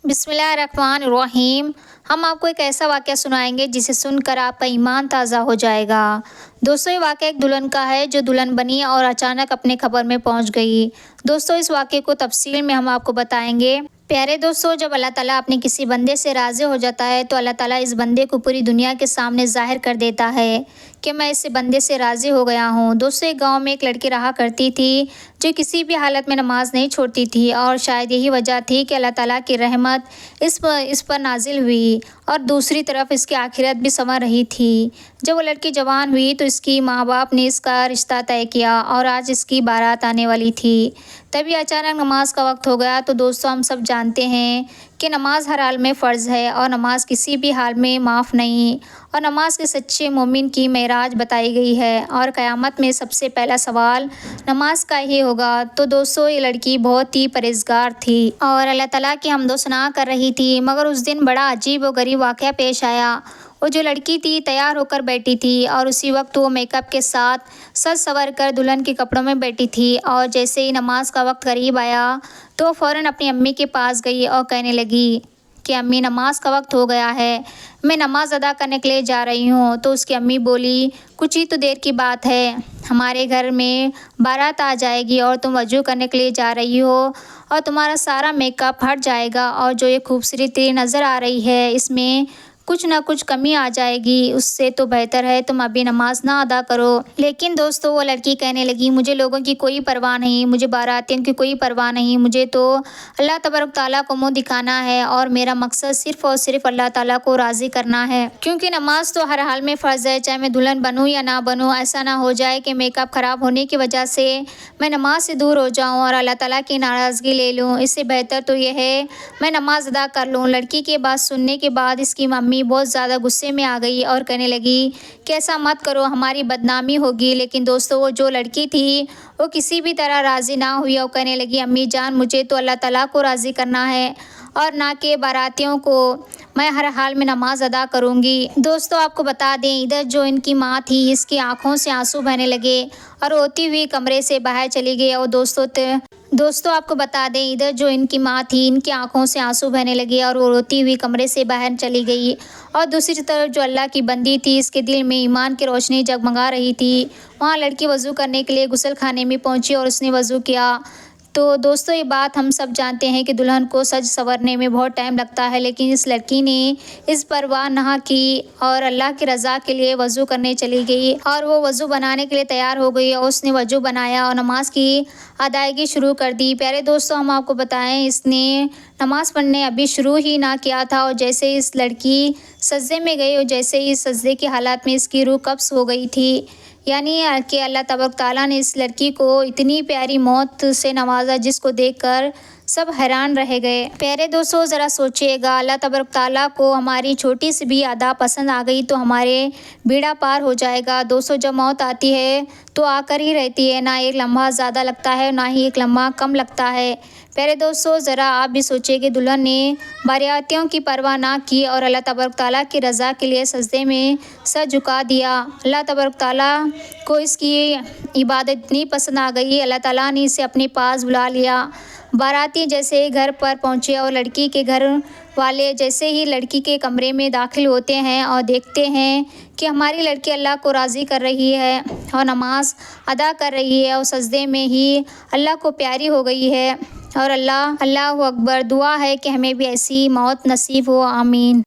بسم اللہ الرحمن الرحیم۔ ہم آپ کو ایک ایسا واقعہ سنائیں گے جسے سن کر آپ کا ایمان تازہ ہو جائے گا۔ دوستو، یہ واقعہ ایک دلہن کا ہے جو دلہن بنی اور اچانک اپنے قبر میں پہنچ گئی۔ دوستو، اس واقعے کو تفصیل میں ہم آپ کو بتائیں گے۔ پیارے دوستو، جب اللہ تعالیٰ اپنے کسی بندے سے راضی ہو جاتا ہے تو اللہ تعالیٰ اس بندے کو پوری دنیا کے سامنے ظاہر کر دیتا ہے کہ میں اس بندے سے راضی ہو گیا ہوں۔ دوستو، ایک گاؤں میں ایک لڑکی رہا کرتی تھی جو کسی بھی حالت میں نماز نہیں چھوڑتی تھی، اور شاید یہی وجہ تھی کہ اللہ تعالیٰ کی رحمت اس پر نازل ہوئی، اور دوسری طرف اس کی آخرت بھی سنور رہی تھی۔ جب وہ لڑکی جوان ہوئی تو اس کی ماں باپ نے اس کا رشتہ طے کیا، اور آج اس کی بارات آنے والی تھی۔ تبھی اچانک نماز کا وقت ہو گیا۔ تو دوستو، ہم سب جانتے ہیں کہ نماز ہر حال میں فرض ہے، اور نماز کسی بھی حال میں معاف نہیں، اور نماز کے سچے مومن کی معراج بتائی گئی ہے، اور قیامت میں سب سے پہلا سوال نماز کا ہی ہوگا۔ تو دوستو، یہ لڑکی بہت ہی پرہیزگار تھی اور اللہ تعالیٰ کی حمد و ثنا کر رہی تھی، مگر اس دن بڑا عجیب و غریب واقعہ پیش آیا۔ وہ جو لڑکی تھی تیار ہو کر بیٹھی تھی، اور اسی وقت وہ میک اپ کے ساتھ سج سنور کر دلہن کے کپڑوں میں بیٹھی تھی، اور جیسے ہی نماز کا وقت قریب آیا تو وہ فوراً اپنی امی کے پاس گئی اور کہنے لگی کہ امی، نماز کا وقت ہو گیا ہے، میں نماز ادا کرنے کے لیے جا رہی ہوں۔ تو اس کی امی بولی، کچھ ہی تو دیر کی بات ہے، ہمارے گھر میں بارات آ جائے گی اور تم وضو کرنے کے لیے جا رہی ہو، اور تمہارا سارا میک اپ ہٹ جائے گا، اور جو یہ خوبصورتی نظر آ رہی ہے اس میں کچھ نہ کچھ کمی آ جائے گی، اس سے تو بہتر ہے تم ابھی نماز نہ ادا کرو۔ لیکن دوستو، وہ لڑکی کہنے لگی، مجھے لوگوں کی کوئی پرواہ نہیں، مجھے باراتیوں کی کوئی پرواہ نہیں، مجھے تو اللہ تبارک تعالیٰ کو منہ دکھانا ہے، اور میرا مقصد صرف اور صرف اللہ تعالیٰ کو راضی کرنا ہے، کیونکہ نماز تو ہر حال میں فرض ہے، چاہے میں دلہن بنوں یا نہ بنوں۔ ایسا نہ ہو جائے کہ میک اپ خراب ہونے کی وجہ سے میں نماز سے دور ہو جاؤں اور اللہ تعالیٰ کی ناراضگی لے لوں، اس سے بہتر تو یہ ہے میں نماز ادا کر لوں۔ لڑکی کی بات سننے کے بعد اس کی امی بہت زیادہ غصے میں آ گئی اور کہنے لگی کہ ایسا مت کرو، ہماری بدنامی ہوگی۔ لیکن دوستو، وہ جو لڑکی تھی وہ کسی بھی طرح راضی نہ ہوئی، اور کہنے لگی، امی جان، مجھے تو اللہ تعالیٰ کو راضی کرنا ہے اور نہ کہ باراتیوں کو، میں ہر حال میں نماز ادا کروں گی۔ دوستو، آپ کو بتا دیں، ادھر جو ان کی ماں تھی اس کی آنکھوں سے آنسو بہنے لگے اور روتی ہوئی کمرے سے باہر چلی گئی۔ اور دوستو آپ کو بتا دیں، ادھر جو ان کی ماں تھی ان کی آنکھوں سے آنسو بہنے لگے اور وہ روتی ہوئی کمرے سے باہر چلی گئی، اور دوسری طرف جو اللہ کی بندی تھی اس کے دل میں ایمان کی روشنی جگمگا رہی تھی۔ وہاں لڑکی وضو کرنے کے لیے غسل خانے میں پہنچی اور اس نے وضو کیا۔ تو دوستو، یہ بات ہم سب جانتے ہیں کہ دلہن کو سج سنورنے میں بہت ٹائم لگتا ہے، لیکن اس لڑکی نے اس پرواہ نہ کی اور اللہ کی رضا کے لیے وضو کرنے چلی گئی، اور وہ وضو بنانے کے لیے تیار ہو گئی، اور اس نے وضو بنایا اور نماز کی ادائیگی شروع کر دی۔ پیارے دوستو، ہم آپ کو بتائیں، اس نے نماز پڑھنے ابھی شروع ہی نہ کیا تھا، اور جیسے ہی اس لڑکی سجدے میں گئی اور جیسے ہی سجدے کی حالت میں اس کی روح قبض ہو گئی تھی، یعنی کہ اللہ تبارک تعالیٰ نے اس لڑکی کو اتنی پیاری موت سے نوازا جس کو دیکھ کر سب حیران رہ گئے۔ پیارے دوستو، ذرا سوچئے گا، اللہ تبارک تعالیٰ کو ہماری چھوٹی سی بھی ادا پسند آ گئی تو ہمارے بیڑا پار ہو جائے گا۔ دوستو، جب موت آتی ہے تو آ کر ہی رہتی ہے، نہ ایک لمحہ زیادہ لگتا ہے نہ ہی ایک لمحہ کم لگتا ہے۔ پیارے دوستو، ذرا آپ بھی سوچئے کہ دلہن نے باراتیوں کی پرواہ نہ کی اور اللہ تبارک تعالیٰ کی رضا کے لیے سجدے میں سر جھکا دیا۔ اللہ تبارک تعالیٰ کو اس کی عبادت اتنی پسند آ گئی، اللہ تعالیٰ نے اسے اپنے پاس بلا لیا۔ باراتی جیسے ہی گھر پر پہنچے اور لڑکی کے گھر والے جیسے ہی لڑکی کے کمرے میں داخل ہوتے ہیں اور دیکھتے ہیں کہ ہماری لڑکی اللہ کو راضی کر رہی ہے اور نماز ادا کر رہی ہے اور سجدے میں ہی اللہ کو پیاری ہو گئی ہے، اور اللہ اکبر، دعا ہے کہ ہمیں بھی ایسی موت نصیب ہو، آمین۔